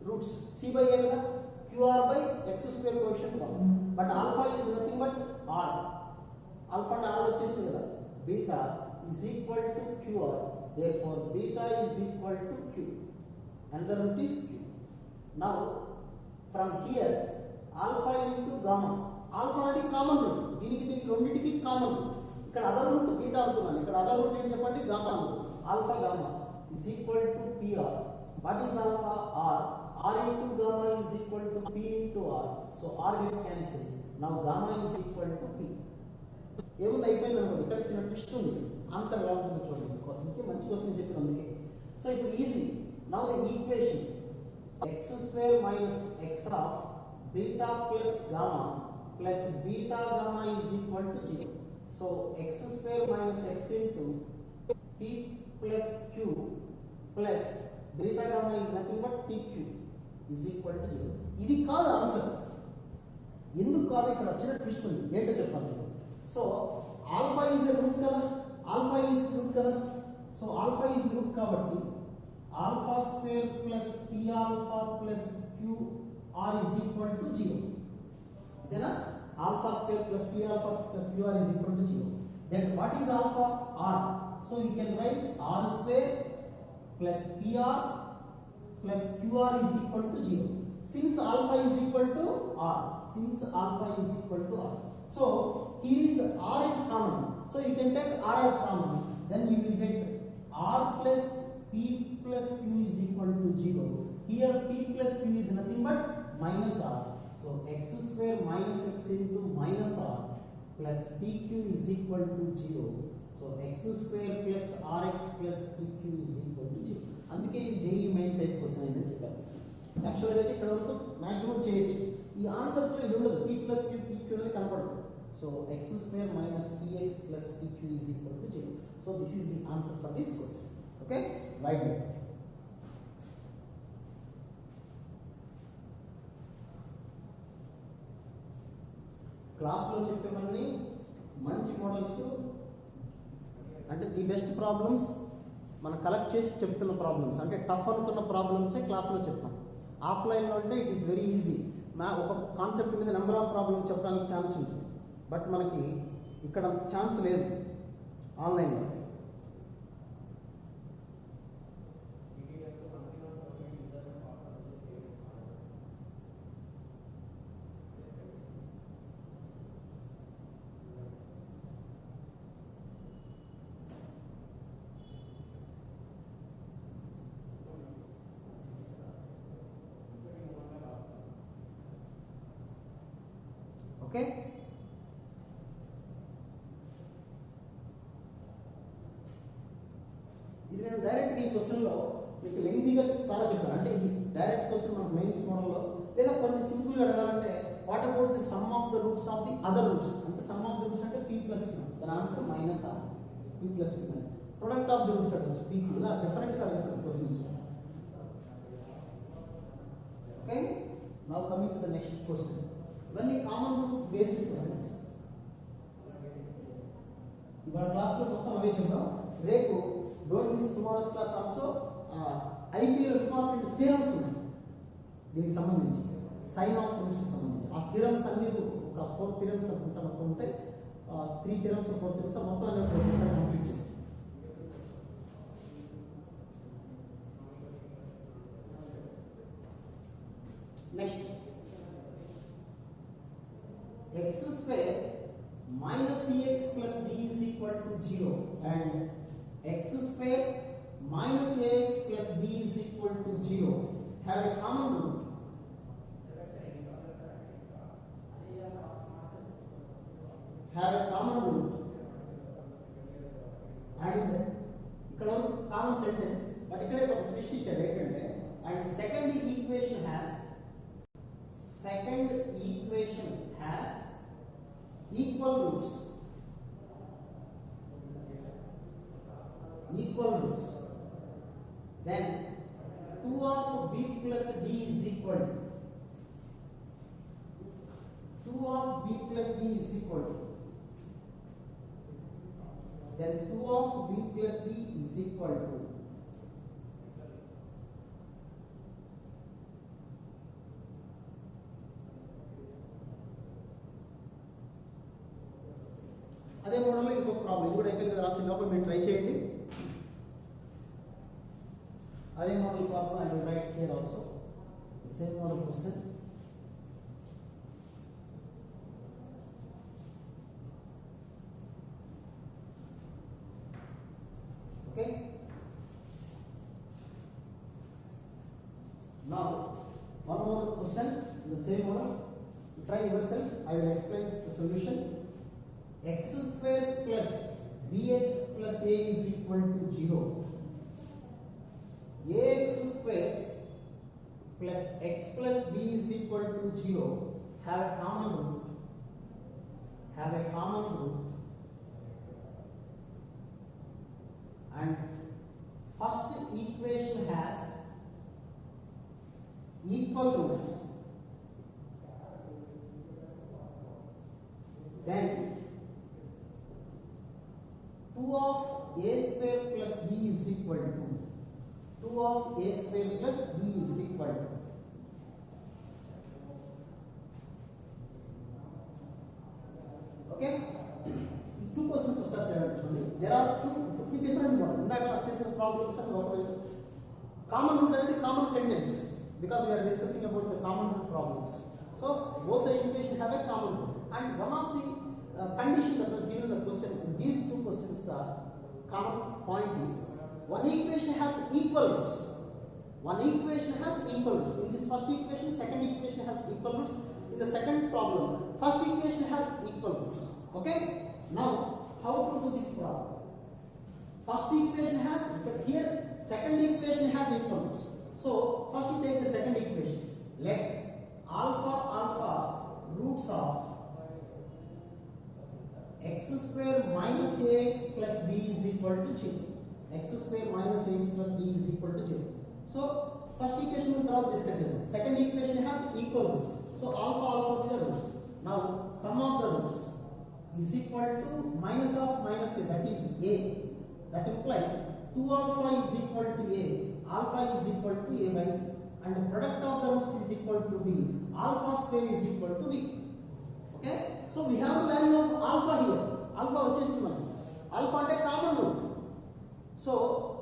roots c by a kada, qr by x square quotient 1. But alpha is nothing but r. Alpha and r వచ్చేస్తుంది కదా. Beta is equal to qr. Therefore beta is equal to q. Another root is q. Now from here alpha into gamma. Alpha అనేది common route, దీనికి రెండింటికి common route. ఇక్కడ other route beta అనుకున్నాను, ఇక్కడ other route ఏంటి చెప్పండి, gamma అనుకున్నాను. Alpha gamma is equal to pr. What is alpha? R. R into gamma is equal to p into r. So r gets cancelled. Now gamma is equal to p. ఏముంది అయిపోయింది అనుకోండి. ఇక్కడ చిన్న twist ఉంది, answer ఎలా ఉంటుందో చూడండి. క్వశ్చన్కి మంచి క్వశ్చన్ చెప్పిన అందుకే. సో ఇప్పుడు easy. Now the equation x square minus x of beta plus gamma plus beta gamma is equal to 0. So x square minus x into p plus q plus beta gamma is nothing but pq is equal to 0. ఇది కాదు answer. ఎందుకు కాదు, ఇక్కడ వచ్చిన twist ఉంది, ఏంటో చెప్తాను చూడండి. సో ఆల్ఫా ఈజ్ రూట్ కదా, ఆల్ఫా ఈజ్ రూట్ కదా. సో ఆల్ఫా ఈజ్ రూట్ కాబట్టి alpha square plus p alpha plus q r is equal to 0. ఓకేనా? Alpha square plus p alpha plus q r is equal to 0. Then what is alpha? R. So you can write r square plus p r plus q r is equal to 0. Since alpha is equal to r, since alpha is equal to r, so here is r is common, so you can take r as common, then you will get r plus p plus q is equal to 0. Here p plus q is nothing but minus r, so x square minus x into minus r plus pq is equal to 0. So x square plus rx plus pq is equal to 0. అందుకే ఇది JEE main type question అయిందని చెప్పాను. యాక్చువల్గా అయితే ఇక్కడ వరకు maximum చేయొచ్చు. ఈ ఆన్సర్స్లో ఇది ఉండదు, p ప్లస్ q pq అనేది కనపడదు. So x square minus px plus pq is equal to 0. So this is the answer for this question. Okay, right. క్లాస్లో చెప్పేవన్నీ మంచి మోడల్స్, అంటే ది బెస్ట్ ప్రాబ్లమ్స్ మనం కలెక్ట్ చేసి చెప్తున్న ప్రాబ్లమ్స్, అంటే టఫ్ అనుకున్న ప్రాబ్లమ్సే క్లాస్లో చెప్తాం. ఆఫ్లైన్లో అంటే ఇట్ ఈస్ వెరీ ఈజీ. ఒక కాన్సెప్ట్ మీద నెంబర్ ఆఫ్ ప్రాబ్లమ్స్ చెప్పడానికి ఛాన్స్ ఉంటుంది, బట్ మనకి ఇక్కడ అంత ఛాన్స్ లేదు ఆన్లైన్లో. ఓకే, ఇది నేను డైరెక్ట్ ఈ క్వశ్చన్లో మీకు లెంగ్తీగా చాలా చెప్పాను. అంటే ఇది డైరెక్ట్ క్వశ్చన్ మనకు మెయిన్స్ మోడల్లో, లేదా కొన్ని సింపుల్గా అడగాలంటే what about the sum of the roots of the other roots, అంటే సమ్ ఆఫ్ ద రూట్స్ అంటే p ప్లస్ q, దాని answer minus r, p plus q. Product of the roots అడగచ్చు, pq, ఇలా డిఫరెంట్గా అడగచ్చు questions. Okay, now coming to the next question. ఇవన్నీ common root basic questions. ఇవాళ క్లాస్లో మొత్తం అవే చెప్దాం. రేపు don't miss tomorrow's class also. IPL important theorems ఉన్నాయి దీనికి సంబంధించి, సైన్ ఆఫ్ రూల్స్ సంబంధించి. ఆ థియరమ్స్ అన్ని ఒక 4 థియరమ్స్ అనుకుంటా మొత్తం ఉంటాయి. 3 థియరమ్స్ 4 థియరమ్స్ మొత్తం అన్ని ఒకసారి కంప్లీట్ చేస్తాం. Next x square minus cx plus d is equal to 0 and x square minus ax plus b is equal to 0 have a common root. Have a common root and ఇక్కడ common sentence but ఇక్కడే ఒక twist ఇచ్చారు ఏంటంటే and second equation has equal roots. Then 2 of b plus d is equal to 2 of b plus d is equal to then 2 of b plus d is equal to అదే మోడల్లో ఇంకొక problem ఇది కూడా అయిపోయింది కదా రాసిన లోపల మీరు ట్రై చేయండి. అదే model problem I will write here also same model question. Okay, now one more question in the same model. Try yourself. I will explain the solution. X square plus bx plus a is equal to 0. Ax square plus x plus b is equal to 0 have a common root. And first equation has equal roots. Then 2 of a square plus b is equal to 2 of a square plus b is equal to okay. Two questions of such actually there are two different models. ఇందాక చేసిన problems అని ఒక common route అనేది common sentence because we are discussing about the common root problems. So both the equation have a common root and one of the condition that was given in the question in these two questions are common point is one equation has equal roots. In this first equation, second equation has equal roots. In the second problem, first equation has equal roots. Okay, now how to do this problem? First equation has, but here second equation has equal roots. So first you take the second equation. Let alpha roots of x square minus ax plus b is equal to 0. X square minus ax plus b is equal to 0. So first equation will drop this category. Second equation has equal roots. So alpha with the roots. Now sum of the roots is equal to minus of minus a, that is a. That implies 2 alpha is equal to a. Alpha is equal to a by and the product of the roots is equal to b. Alpha square is equal to b. Okay, so we have the value of alpha here. Alpha వచ్చేసింది మనకి. Alpha అంటే common root. So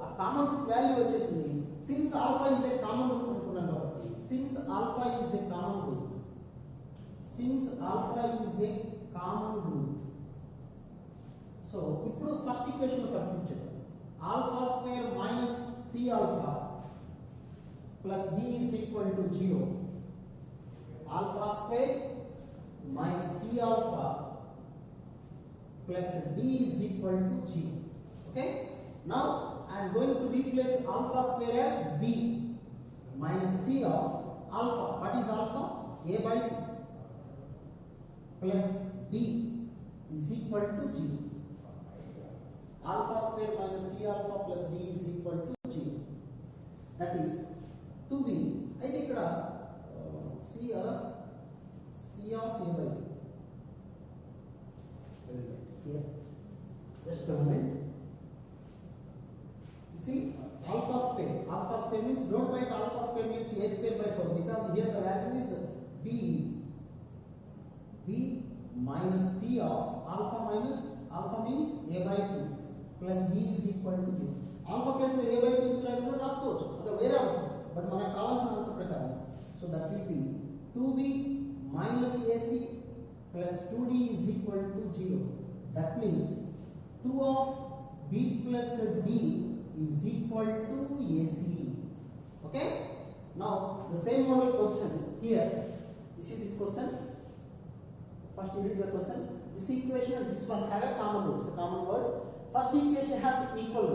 ఆ common root value వచ్చేసింది. Since alpha is a common root అనుకున్నాం కాబట్టి since alpha is a common root so ఇప్పుడు first equation substitute చేద్దాం. Alpha square minus c alpha plus b is equal to 0. Alpha square minus c alpha plus d is equal to 0. Okay, now I am going to replace alpha square as b minus c of alpha. What is alpha? A by 2 plus d is equal to 0. Alpha square minus c alpha plus d is equal to 0. That is 2b. అయితే ఇక్కడ c of a by 2 here just Just a moment. You see, alpha square means, don't write alpha square means a square by 4, because here the value is b minus c of alpha means a by 2 plus b is equal to 0. Alpha plus a by 2 is equal to రాసుకోవచ్చు, అది వేరే answer, but మనకు కావాల్సిన answer ప్రకారం. So that will be 2b minus ac plus 2d is equal to 0. That means 2 of b plus d is equal to ac. Okay, now the same model question here. You see this question, first you read the question. This equation and this one have a common root. It's a common word. First equation has equal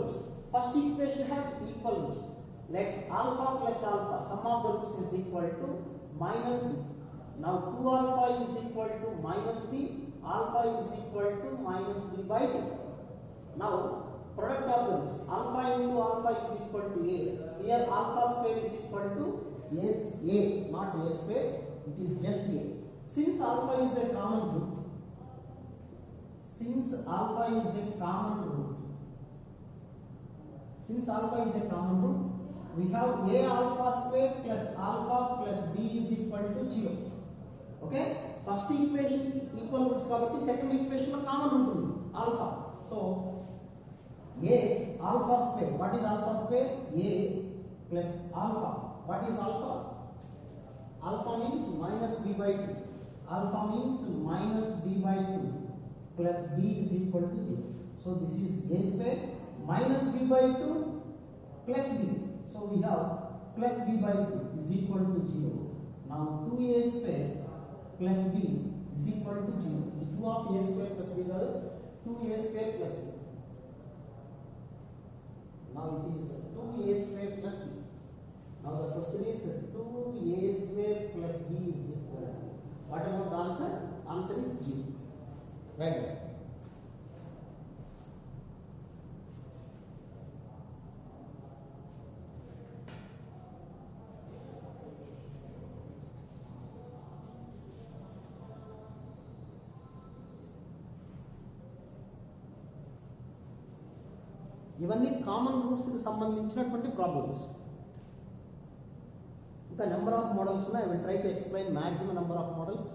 roots. Let alpha plus alpha, sum of the roots is equal to minus b. Now 2 alpha is equal to minus b, alpha is equal to minus b by 2. Now product of the roots, alpha into alpha is equal to a. Here alpha square is equal to a, not a square, it is just a. Since alpha is a common root, we have a alpha square plus alpha plus b is equal to 0. Okay, first equation equal roots kabatti second equation lo common root undi alpha. So a alpha square, what is alpha square? A plus alpha, what is alpha? Alpha means minus b by 2, alpha means minus b by 2 plus b is equal to 0. So this is a square minus b by 2 plus b. So we have plus b by 2 is equal to 0. Now 2a square plus b is equal to 0. The 2 of a square plus b is 2a square plus b. Now it is 2a square plus b. Now the question is 2a square plus b is equal to, what about the answer? Answer is 0. Right. ఇవన్నీ common రూట్స్కి సంబంధించినటువంటి problems. ఇంకా number of models ఉన్నాయి. I will try to explain maximum number of models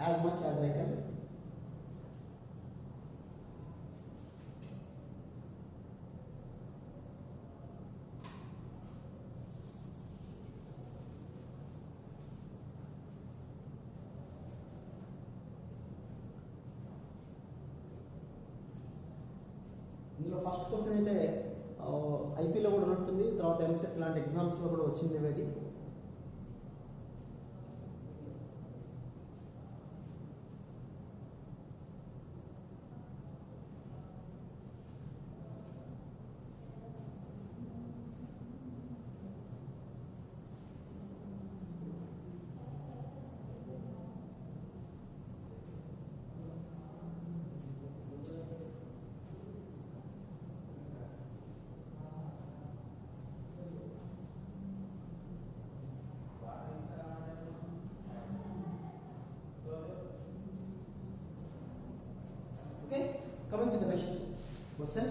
as much as I can. ఇందులో first question అయితే ఐపీలో కూడా ఉంటుంది, తర్వాత ఎంసెట్ లాంటి ఎగ్జామ్స్లో కూడా వచ్చింది ఇది. Coming to the next question.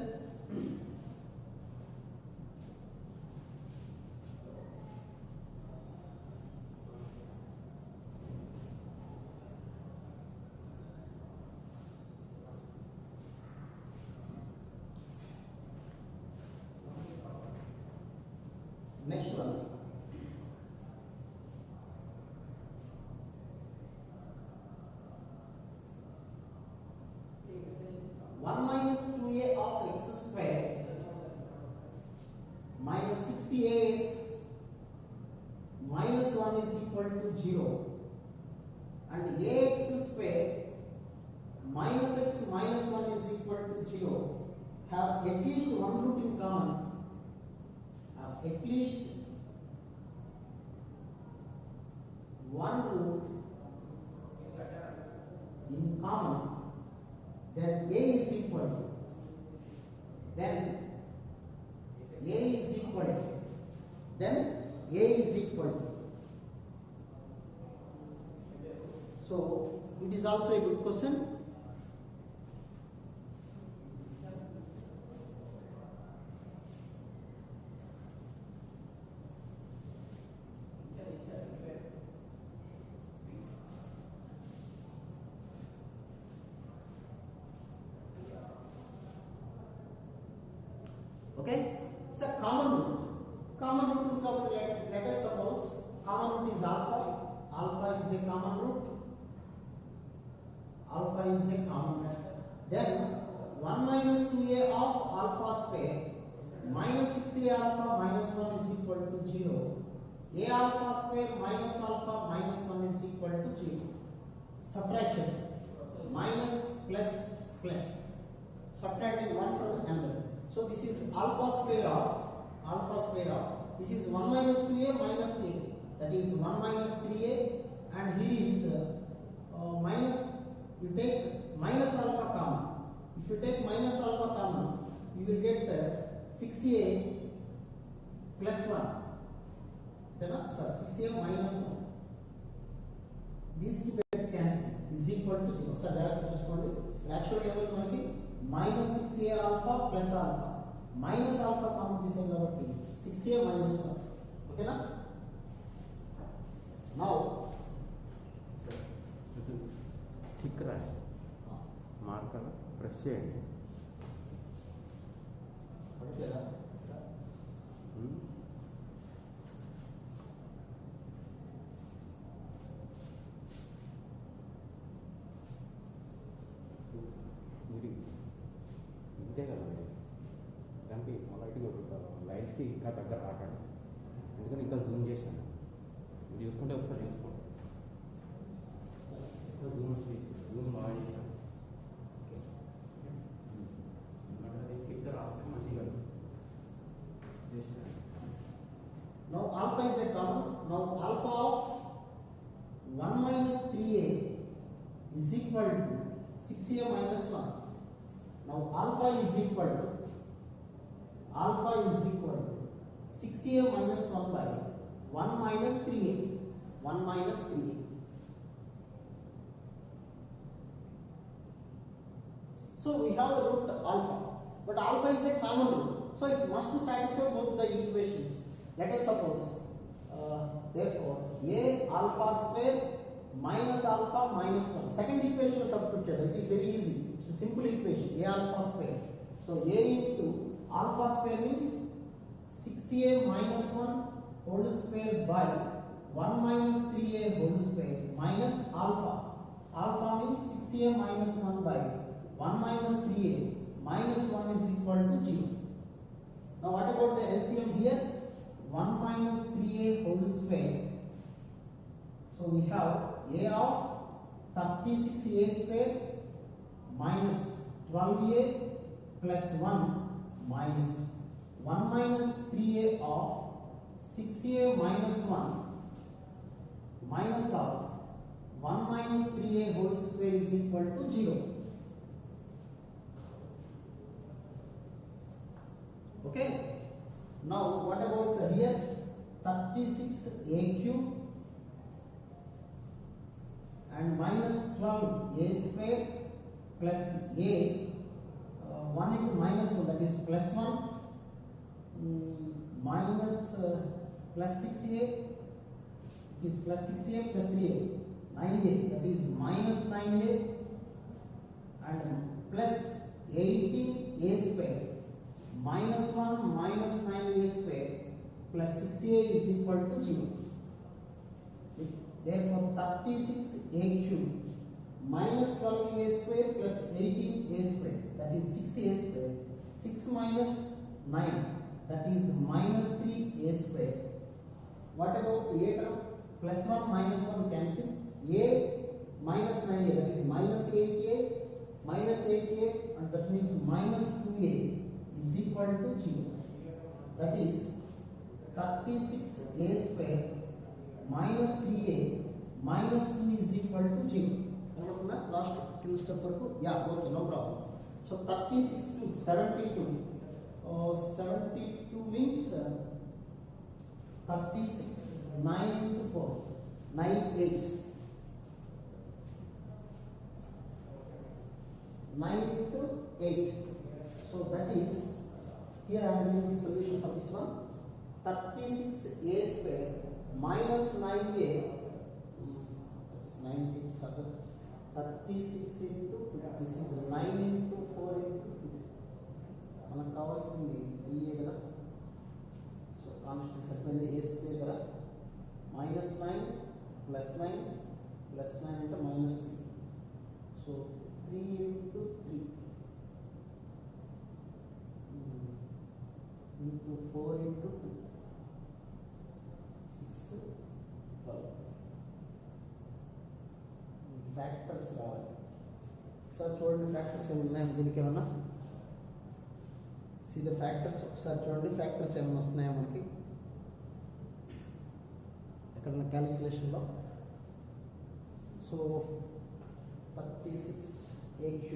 Next one. Minus 2a of x square minus 6ax minus 1 is equal to 0, and ax square minus x minus 1 is equal to 0 have at least one root in common, then a is equal to, then a is equal to. So it is also a good question. It's a common root. Common root is called, let us suppose common root is alpha. Alpha is a common root. Alpha is a common root. Then 1 minus 2a of alpha square minus 6a alpha minus 1 is equal to 0. A alpha square minus alpha minus 1 is equal to 0. Subtraction. Minus plus plus. Subtracting one from another. So this is alpha square of this is 1 minus 2a minus a, that is 1 minus 3a, and here is minus, you take minus alpha common. If you take minus alpha common, you will get 6a plus 1. Then, sorry, 6a minus 1. These two bits cancel is equal to 0. So that is actually minus 6a alpha plus alpha. Minus alpha common this is our 6a minus 1. Okay na? Now, thick right marker press చేయండి. ఇంతే కదా దానికి మళ్ళీ లైన్స్కి ఇంకా దగ్గర రాకండి, ఎందుకంటే ఇంకా జూమ్ చేశాను. మీరు చూసుకుంటే ఒకసారి చూసుకోండి, ఇంకా జూమ్ బాగా చేశాను. అది కింద రాస్తే మంచిగా now alpha is a common. Now alpha of 1 minus 3a is equal to 6a minus 1. Now alpha is equal to 6a minus 1 by 1 minus 3a. 1 minus 3a. So we have the root alpha, but alpha is a common root, so it must satisfy both the equations. Let us suppose therefore a alpha square minus alpha minus 1. Second equation substitute. It is very easy. It's a simple equation. A alpha square. So a into alpha square means 6a minus 1 whole square by 1 minus 3a whole square minus alpha. Alpha means 6a minus 1 by 1 minus 3a minus 1 is equal to 0. Now what about the LCM here? 1 minus 3a whole square. So we have a of 36a square minus 12a plus 1 minus 1 minus 3a of 6a minus 1 minus of 1 minus 3a whole square is equal to 0. Okay. Now what about here? 36a cube and minus 12a square plus a 1 into minus 1, that is plus 1 minus plus 6a, it is plus 6a plus 3a, 9a, that is minus 9a, and plus 18a square minus 1 minus 9a square plus 6a is equal to 0. Therefore 36a cube minus 12a square plus 18a square, that is 6a square. 6 minus 9, that is minus 3a square. What about a term? Plus 1 minus 1 cancel. A minus 9a, that is minus 8a, and that means minus 2a is equal to 0. That is 36a square minus 3a minus 2 is equal to 0. Last step yeah, okay, no problem. So 36 to 72. 72 means 36, 9 into 4, 9 8s. 9 into 8. So that is, here I am doing the solution for this one. 36a square minus 9a, that is 9 8s, 36 into 2, this is 9 into 4 into 2. మనకు కావాల్సింది 3a కదా, constant సరిపోయింది ఏ square కదా -9 +9 +9 అంటే -3 so 3 into 3 into 4 into 2 6 12 factors రావాలి ఒకసారి చూడండి factors ఏమి ఉన్నాయో దీనికి ఏమన్నా సి ద ఫ్యాక్టర్స్ ఒకసారి చూడండి ఫ్యాక్టర్స్ ఏమైనా వస్తున్నాయా మనకి ఎక్కడన్నా క్యాలిక్యులేషన్లో so 36 AQ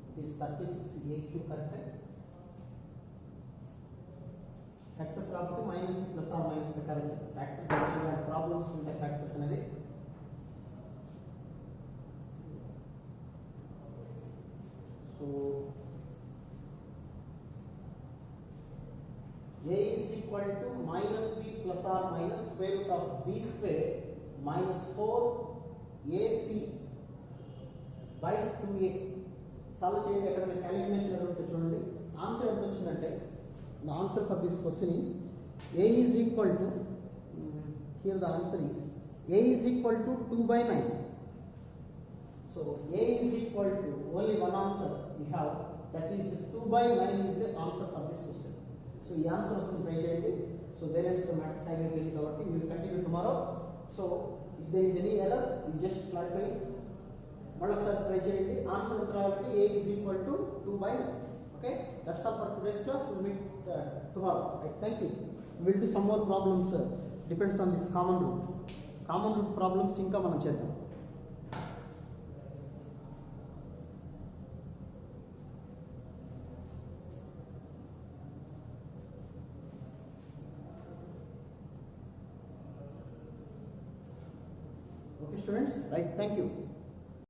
it is 36 AQ correct factors రాకపోతే మైనస్ ప్లస్ ఆర్ మైనస్ ప్రకారం ఫ్యాక్టర్స్ ఇలాంటి ప్రాబ్లమ్స్ ఉంటాయి ఫ్యాక్టర్స్ అనేది so A is equal to minus B plus or minus square root of B square minus 4 AC by 2A solve చేయండి ఎక్కడ మీరు calculation ఉంటే చూడండి ఆన్సర్ ఎంత వచ్చిందంటే the answer for this question is A is equal to here the answer is A is equal to 2 by 9 so A is equal to only one answer we have that is 2 by 9 is the answer for this question so the answer was try cheyandi so there is the math time is kabatti we will continue tomorrow so if there is any error you just clarify మళ్ళీ ఒకసారి try చేయండి answer ఎంత రావాలంటే A is equal to 2 by 9 okay that's all for today's class we'll meet tomorrow right thank you we'll do some more problems depends on this common root problems ఇంకా మనం చేద్దాం okay students right thank you